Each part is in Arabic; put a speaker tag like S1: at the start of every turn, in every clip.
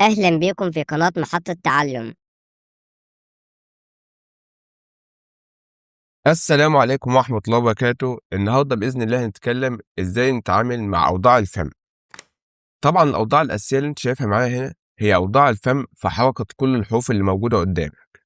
S1: أهلا بكم في قناة محطة تعلم.
S2: السلام عليكم ورحمة الله وبركاته. النهاردة بإذن الله هنتكلم إزاي نتعامل مع أوضاع الفم. طبعا الأوضاع الأساسية اللي أنت شايفها معايا هنا هي أوضاع الفم في حركة كل الحروف اللي موجودة قدامك.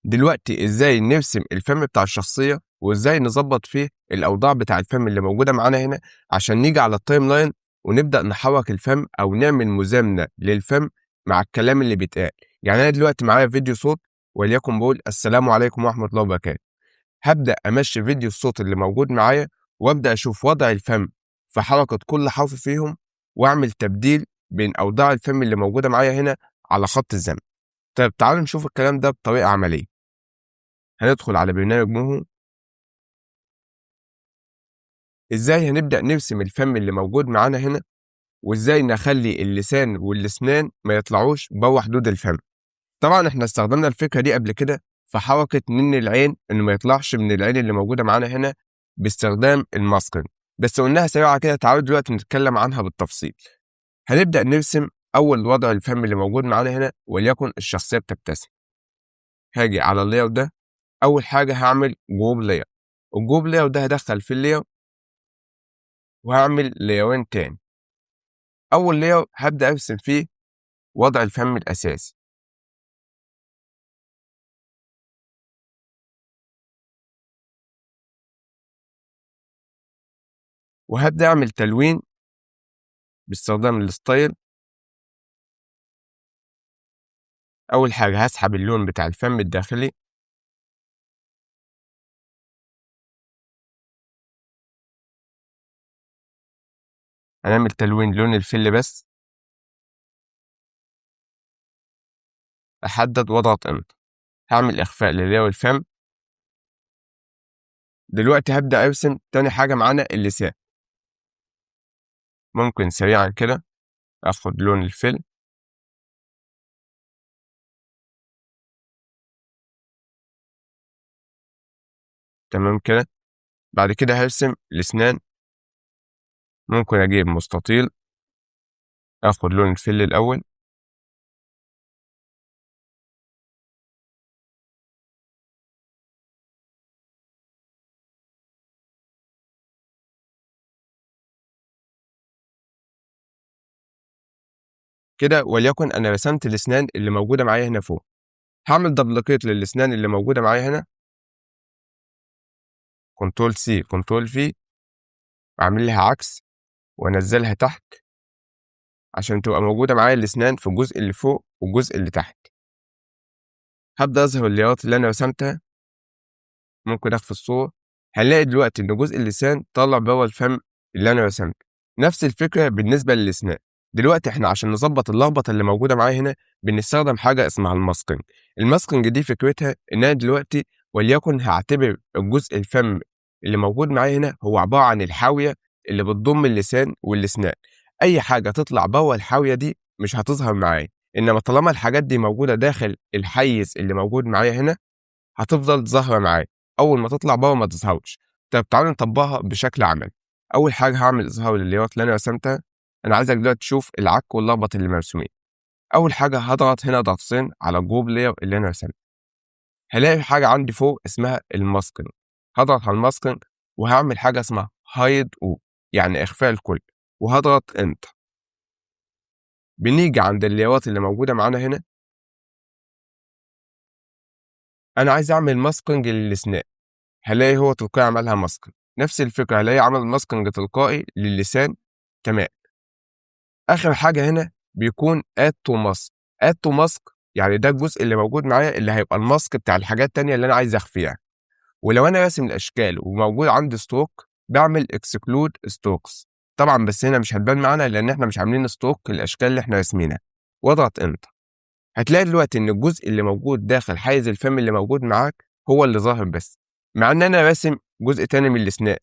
S2: دلوقتي إزاي نرسم الفم بتاع الشخصية وإزاي نظبط فيه الأوضاع بتاع الفم اللي موجودة معانا هنا عشان نيجي على التايم لاين ونبدأ نحرك الفم أو نعمل مزامنة للفم مع الكلام اللي بيتقال. يعني أنا دلوقتي معايا فيديو صوت وليكن بقول السلام عليكم ورحمة الله وبركاته. هبدأ أمشي فيديو الصوت اللي موجود معايا وأبدأ أشوف وضع الفم في حركة كل حرف فيهم وأعمل تبديل بين أوضاع الفم اللي موجودة معايا هنا على خط الزمن. طيب تعالوا نشوف الكلام ده بطريقة عملية. هندخل على برنامج موهو. إزاي هنبدأ نرسم الفم اللي موجود معانا هنا وإزاي نخلي اللسان والأسنان ما يطلعوش بره حدود الفم. طبعا إحنا استخدمنا الفكرة دي قبل كده في حركة من العين إنه ما يطلعش من العين اللي موجودة معانا هنا باستخدام الماسكينج، بس قلناها سريعة كده. تعالوا دلوقتي نتكلم عنها بالتفصيل. هنبدأ نرسم أول وضع الفم اللي موجود معانا هنا وليكن الشخصية بتبتسم. هاجي على اللاير ده، أول حاجة هعمل جروب لاير. الجروب لاير ده هدخل في اللاير وهعمل لايرين تاني. أول لاير هبدأ أرسم فيه وضع الفم الأساسي، وهبدأ أعمل تلوين باستخدام الستايل. أول حاجة هسحب اللون بتاع الفم الداخلي، هنعمل تلوين لون الفل بس، أحدد واضغط انتر. هعمل إخفاء للاير الفم. دلوقتي هبدأ أرسم تاني حاجة معانا اللسان. ممكن سريعا كده أخد لون الفل، تمام كده. بعد كده هرسم الأسنان. ممكن أجيب مستطيل أخد لون الفل الأول، كده وليكن أنا رسمت الأسنان اللي موجودة معايا هنا فوق. هعمل دبليكيت للأسنان اللي موجودة معايا هنا، كنترول سي كنترول في، وأعمل لها عكس وأنزلها تحت عشان تبقى موجودة معايا الأسنان في الجزء اللي فوق والجزء اللي تحت. هبدأ أظهر الليارات اللي أنا رسمتها. ممكن أخفي الصورة. هنلاقي دلوقتي إن جزء اللسان طالع بره الفم اللي أنا رسمته. نفس الفكرة بالنسبة للأسنان. دلوقتي إحنا عشان نظبط اللخبطة اللي موجودة معايا هنا بنستخدم حاجة اسمها الماسكينج. الماسكينج دي فكرتها إن أنا دلوقتي وليكن هعتبر الجزء الفم اللي موجود معايا هنا هو عبارة عن الحاوية اللي بتضم اللسان والأسنان. أي حاجة تطلع بره الحاوية دي مش هتظهر معايا، إنما طالما الحاجات دي موجودة داخل الحيز اللي موجود معايا هنا هتفضل ظاهرة معايا. أول ما تطلع بره ما تظهرش. طب تعالوا نطبقها بشكل عملي. أول حاجة هعمل إظهار لللايرات اللي أنا رسمتها. أنا عايزك دلوقتي تشوف العك واللخبط اللي مرسومين. أول حاجة هضغط هنا ضغطتين على الجروب لاير اللي أنا رسمته. هلاقي حاجة عندي فوق اسمها الماسكينج. هضغط على الماسكينج وهعمل حاجة اسمها هايد أو، يعني إخفاء الكل، وهضغط انتر. بنيجي عند اللايرات اللي موجودة معانا هنا. أنا عايز أعمل ماسكينج للأسنان. هلاقي هو تلقائي عملها ماسكينج. نفس الفكرة هلاقي عمل ماسكينج تلقائي للسان. تمام. آخر حاجة هنا بيكون add to mask. add to mask يعني ده الجزء اللي موجود معايا اللي هيبقى الماسك بتاع الحاجات التانية اللي أنا عايز أخفيها. ولو أنا راسم الأشكال وموجود عندي ستروك بعمل exclude strokes. طبعا بس هنا مش هتبان معانا لأن إحنا مش عاملين ستروك الأشكال اللي إحنا راسمينها. واضغط انتر. هتلاقي دلوقتي إن الجزء اللي موجود داخل حيز الفم اللي موجود معاك هو اللي ظاهر بس، مع إن أنا راسم جزء تاني من الأسنان.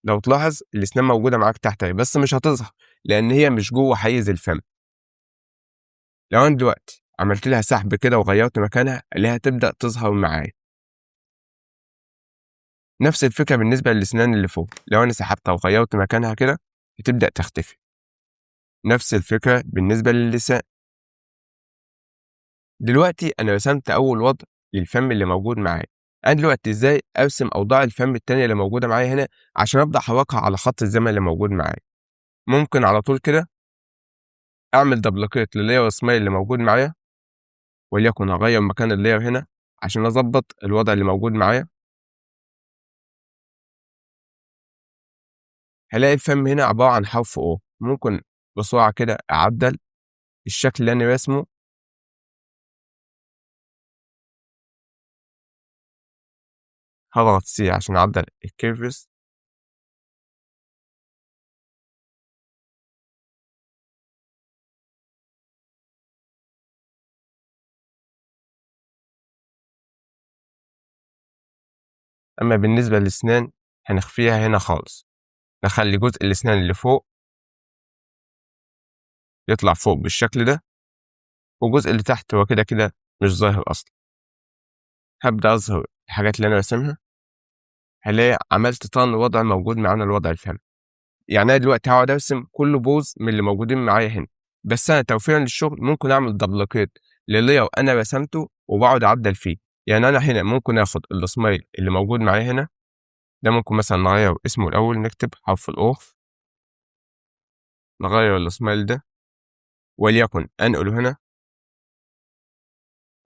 S2: لو تلاحظ الأسنان موجودة معاك تحت اهي بس مش هتظهر لأن هي مش جوه حيز الفم. لو أنا دلوقتي عملت لها سحب كده وغيرت مكانها اللي هتبدأ تظهر معايا. نفس الفكرة بالنسبة للأسنان اللي فوق. لو أنا سحبتها وغيرت مكانها كده هتبدأ تختفي. نفس الفكرة بالنسبة للسان. دلوقتي أنا رسمت أول وضع للفم اللي موجود معايا. أنا دلوقتي إزاي أرسم أوضاع الفم التانية اللي موجودة معايا هنا عشان أبدأ أحركها على خط الزمن اللي موجود معايا؟ ممكن على طول كده أعمل دبليكيت للاير سمايل اللي موجود معايا، وليكن هغير مكان اللاير هنا عشان أظبط الوضع اللي موجود معايا. هلاقي الفم هنا عبارة عن حرف O. ممكن بسرعة كده أعدل الشكل اللي أنا راسمه. هضغط C عشان أعدل الكيرفز. أما بالنسبة للأسنان هنخفيها هنا خالص، نخلي جزء الأسنان اللي فوق يطلع فوق بالشكل ده، والجزء اللي تحت هو كده كده مش ظاهر أصلا. هبدأ أظهر الحاجات اللي أنا راسمها. هلاقي عملت طن وضع موجود معانا الوضع الفم. يعني أنا دلوقتي هقعد أرسم كل بوز من اللي موجودين معايا هنا، بس أنا توفيرا للشغل ممكن أعمل دبليكيت للاير أنا رسمته وبقعد أعدل فيه. يعني أنا هنا ممكن آخد السمايل اللي موجود معايا هنا ده، ممكن مثلا نغير اسمه الأول، نكتب حرف الأو، نغير السمايل ده وليكن أنقله هنا،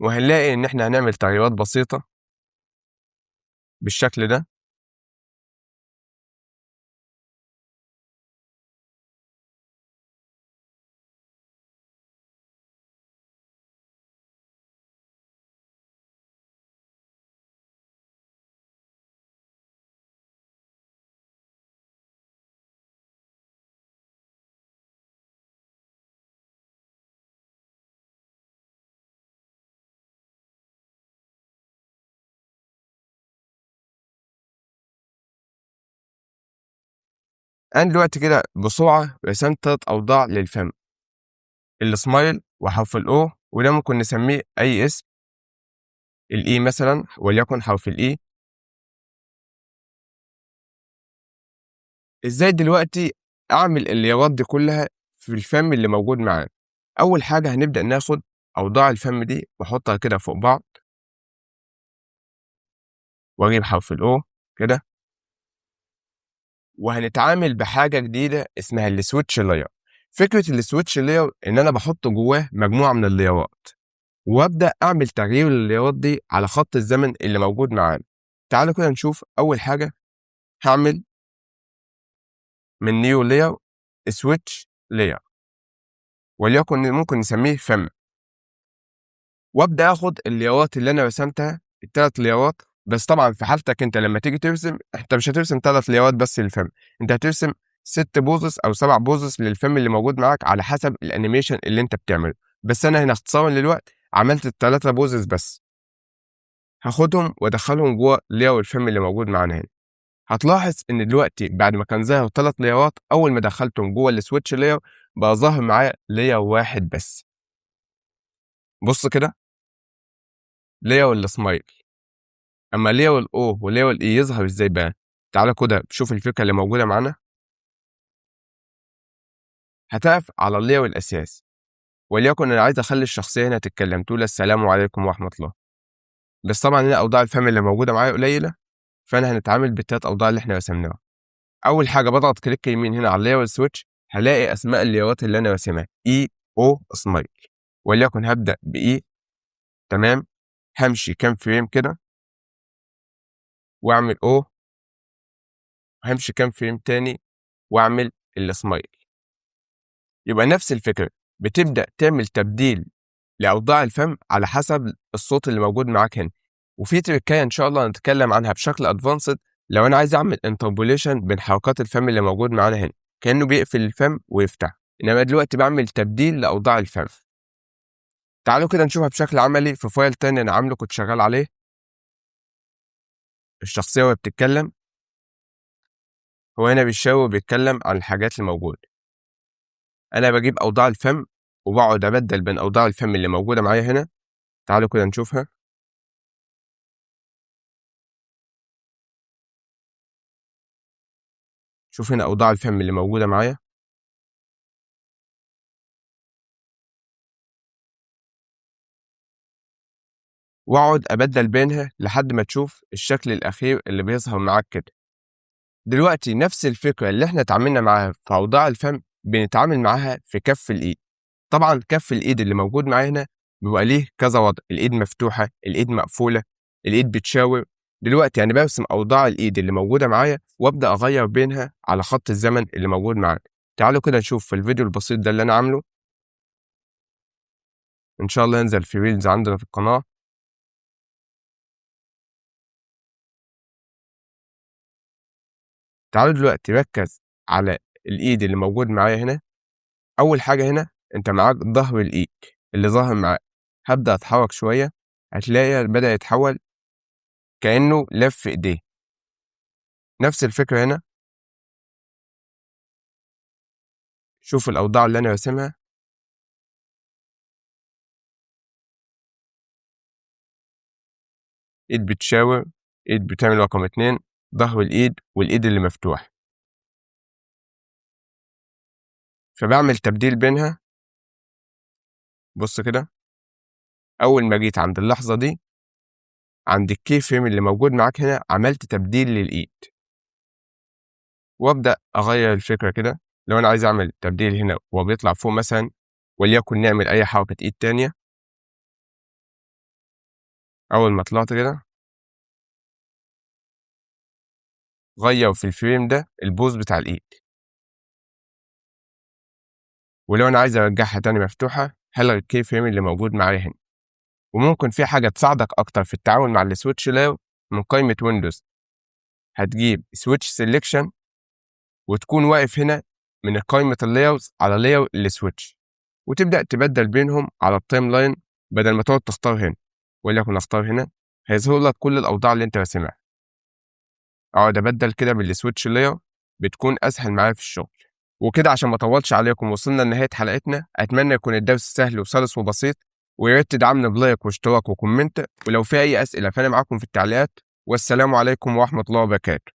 S2: وهنلاقي إن إحنا هنعمل تغييرات بسيطة بالشكل ده. أنا دلوقتي كده بسرعة رسمت 3 أوضاع للفم: السمايل وحرف الأو، وده ممكن نسميه أي اسم، الإي مثلا وليكن حرف الإي. إزاي دلوقتي أعمل الليرات دي كلها في الفم اللي موجود معانا؟ أول حاجة هنبدأ ناخد أوضاع الفم دي وأحطها كده فوق بعض، وأجيب حرف الأو كده، وهنتعامل بحاجة جديدة اسمها السويتش لاير. فكرة السويتش لاير إن أنا بحط جواه مجموعة من الليرات، وأبدأ أعمل تغيير الليرات دي على خط الزمن اللي موجود معانا. تعالوا كده نشوف. أول حاجة هعمل من نيو لاير سويتش لاير، وليكن ممكن نسميه فم، وابدا اخد الليرات اللي انا رسمتها الثلاث ليرات. بس طبعا في حالتك انت لما تيجي ترسم، انت مش هترسم 3 ليرات بس للفم، انت هترسم 6 بوزس او 7 بوزس للفم اللي موجود معاك على حسب الانيميشن اللي انت بتعمله. بس انا هنا اختصارا للوقت عملت ال3 بوزس بس. هاخدهم وادخلهم جوه لير الفم اللي موجود معانا هنا. هتلاحظ ان دلوقتي بعد ما كان ظاهر 3 ليرات، اول ما دخلتهم جوه السويتش لاير بقى ظاهر معايا لاير واحد بس. بص كده، لاير السمايل. اما ليه والاو وليه والاي يظهر ازاي بقى؟ تعالى كده شوف الفكره اللي موجوده معانا. هتقف على الليه الاساس، وليكن انا عايز اخلي الشخصيه هنا تتكلم تقول السلام عليكم ورحمه الله. بس طبعا هنا اوضاع الفم اللي موجوده معايا قليله، فانا هنتعامل بالتلات اوضاع اللي احنا رسمناها. اول حاجه بضغط كليك يمين هنا على الليه سويتش، هلاقي اسماء الليرات اللي انا راسمها اي او سمايل، وليكن هبدا باي. تمام. همشي كام فريم كده واعمل او، همشي كام فريم تاني واعمل السمايل. يبقى نفس الفكرة، بتبدأ تعمل تبديل لأوضاع الفم على حسب الصوت اللي موجود معاك هنا. وفي تريكاية إن شاء الله هنتكلم عنها بشكل أدفانسد لو أنا عايز أعمل انتربوليشن بين حركات الفم اللي موجود معانا هنا، كأنه بيقفل الفم ويفتح، إنما دلوقتي بعمل تبديل لأوضاع الفم. تعالوا كده نشوفها بشكل عملي في فايل تاني أنا عامله كنت شغال عليه. الشخصية وهي بتتكلم، هو هنا بيشاور وبيتكلم عن الحاجات الموجودة. أنا بجيب أوضاع الفم وبقعد أبدل بين أوضاع الفم اللي موجودة معايا هنا. تعالوا كده نشوفها. شوف هنا أوضاع الفم اللي موجودة معايا. واقعد ابدل بينها لحد ما تشوف الشكل الاخير اللي بيظهر معاك كده. دلوقتي نفس الفكرة اللي احنا اتعاملنا معاها في اوضاع الفم بنتعامل معاها في كف الايد. طبعا كف الايد اللي موجود معايا هنا بيبقى ليه كذا وضع، الايد مفتوحة، الايد مقفولة، الايد بتشاور. دلوقتي يعني برسم اوضاع الايد اللي موجودة معايا وابدأ اغير بينها على خط الزمن اللي موجود معايا. تعالوا كده نشوف في الفيديو البسيط ده اللي انا عامله، ان شاء الله ينزل في ريلز عندنا في القناة. تعالوا دلوقتي ركز على الايد اللي موجود معايا هنا. اول حاجة هنا انت معاك ظهر الايد اللي ظاهر معاك، هبدأ اتحرك شوية هتلاقي بدأ يتحول كأنه لف ايديه. نفس الفكرة هنا، شوف الأوضاع اللي أنا راسمها. إيد بتشاور، إيد بتعمل رقم 2، ظهر الإيد والإيد اللي مفتوح، فبعمل تبديل بينها. بص كده، أول ما جيت عند اللحظة دي عند الكي فريم اللي موجود معاك هنا عملت تبديل للإيد، وأبدأ أغير الفكرة كده. لو أنا عايز أعمل تبديل هنا وبيطلع فوق مثلا، وليكن نعمل أي حركة إيد تانية. أول ما طلعت كده غير في الفريم ده البوز بتاع الإيد، ولو أنا عايز أرجعها تاني مفتوحة هلغي الكي فريم اللي موجود معايا هنا. وممكن في حاجة تساعدك أكتر في التعامل مع السويتش لاير من قائمة ويندوز، هتجيب سويتش سيلكشن وتكون واقف هنا من قائمة اللايرز على لاير السويتش، وتبدأ تبدل بينهم على التايم لاين بدل ما تقعد تختار هنا. وليكن اختار هنا، هيظهر لك كل الأوضاع اللي أنت راسمها. أقعد أبدل كده بالسويتش لاير، بتكون أسهل معايا في الشغل. وكده عشان ما اطولش عليكم وصلنا لنهاية حلقتنا. أتمنى يكون الدرس سهل وسلس وبسيط، ويا ريت تدعمنا بلايك واشتراك وكومنت، ولو في أي أسئلة فأنا معاكم في التعليقات. والسلام عليكم ورحمة الله وبركاته.